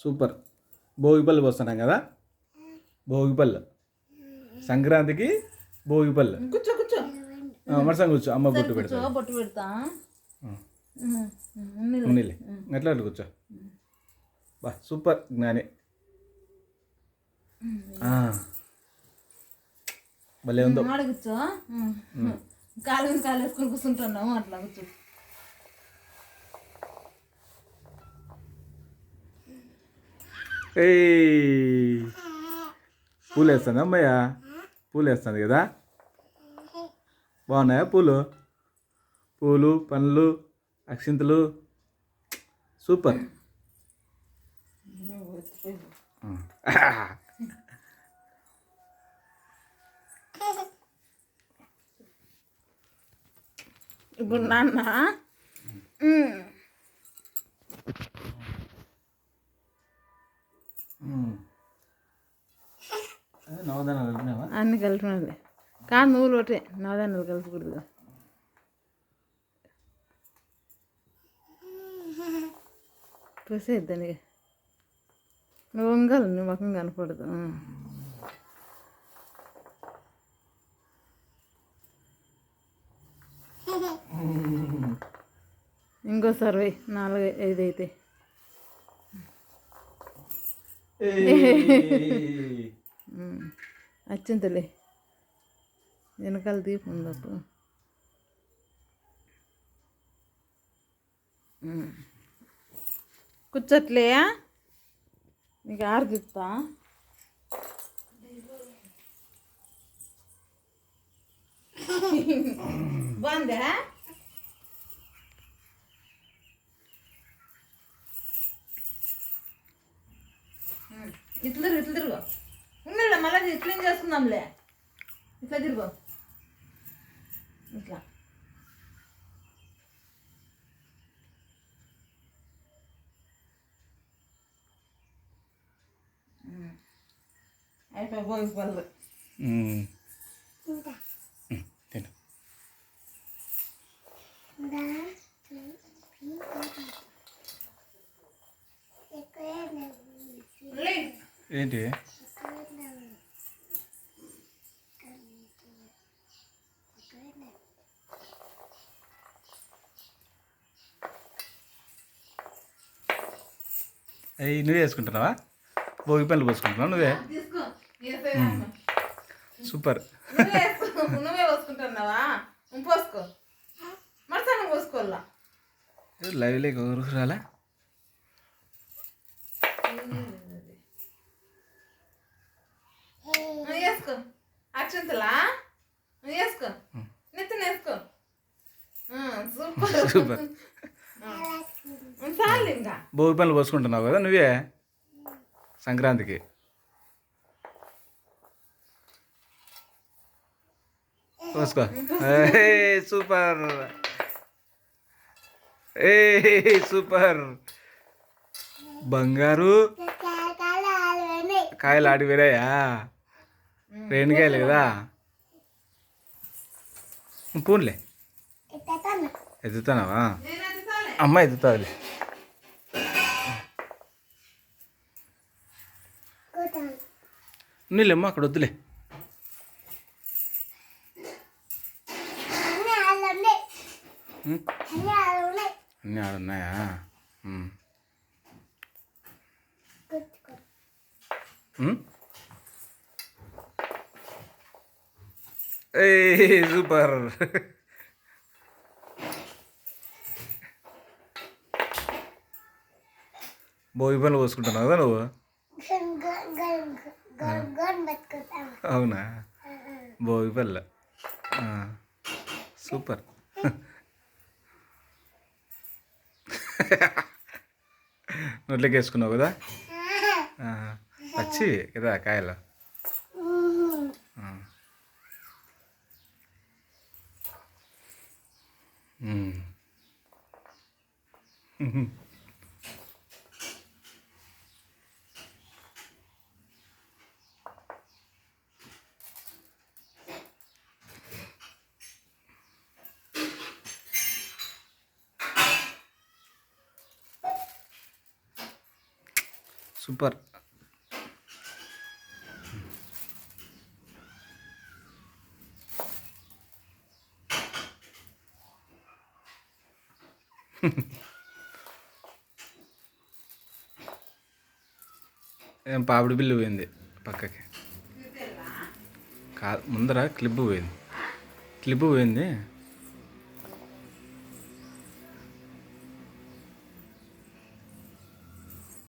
Super. భోగిపళ్ళు పోస్తున్నాం కదా, భోగిపళ్ళు సంక్రాంతికి భోగిపళ్ళు. కూర్చో కూర్చో మరసం కూర్చో, అమ్మ బొట్టు పెడతా. బొట్టు పెడతా. ఉన్నిలే ఎట్లా కూర్చో. బా సూపర్ జ్ఞాని. భలే ఉందో. ఆడ కూర్చో, కాలు మీద కాలు వేసుకొని కూర్చుంటున్నాము, అట్లా కూర్చో. పూలు వేస్తుంది అమ్మయ్య, పూలు వేస్తుంది కదా. బాగున్నాయా పూలు? పూలు, పండ్లు, అక్షింతలు, సూపర్. ఇప్పుడు నాన్న నవధానాలు కలిపినావా? అన్ని కలిపినది కాదు, నువ్వులు ఒకటే నవధాన్యాలు కలపకూడదు. పోసేద్దానికి నువ్వు వంగాలి, నువ్వు ముఖం కనపడదు. ఇంకోసారి పోయి 4, 5 అయితే అచ్చింతలే వెనకాల దీపం ఉందప్పుడు. కూర్చోట్లే, నీకు ఆరు చెప్తా. బాగుందా? ఇట్లా తిరుగు ఉన్నాడా, మళ్ళీ క్లీన్ చేసుకుందాంలే. ఇట్లా తిరుగు, ఇట్లా అయిపోయి భోగి పళ్ళు. ఏంటి అవి నువ్వే వేసుకుంటున్నావా? భోగి పళ్ళు పోసుకుంటున్నావు నువ్వే? సూపర్. నువ్వే పోసుకుంటున్నావా? పోసుకో, మరసంగా పోసుకోవాలా. లైవ్లే రాలా? వేసుకో అక్షంతలా, వేసుకో నెత్తిన వేసుకో. Super super. చాలు ఇంకా. భోగి పళ్ళు పోసుకుంటున్నావు కదా నువ్వే సంక్రాంతికి. పోసుకో. Super, super. బంగారు కాయలు ఆడి వేరాయా? రేణుకాయలు కదా. పూన్లే ఎత్తుతానావా? అమ్మ ఎత్తుతాదిలే. నీళ్ళమ్మ అక్కడ వద్దులే. అన్నీ ఆడున్నాయా? సూపర్. భోగి పళ్ళు పోసుకుంటున్నావు కదా నువ్వు? అవునా? భోగి పళ్ళు సూపర్. నోట్లోకి వేసుకున్నావు కదా, పచ్చి కదా కాయలు. సూపర్. ఏం పాపిడి బిల్లు పోయింది పక్కకి. ముందర క్లిప్ పోయింది.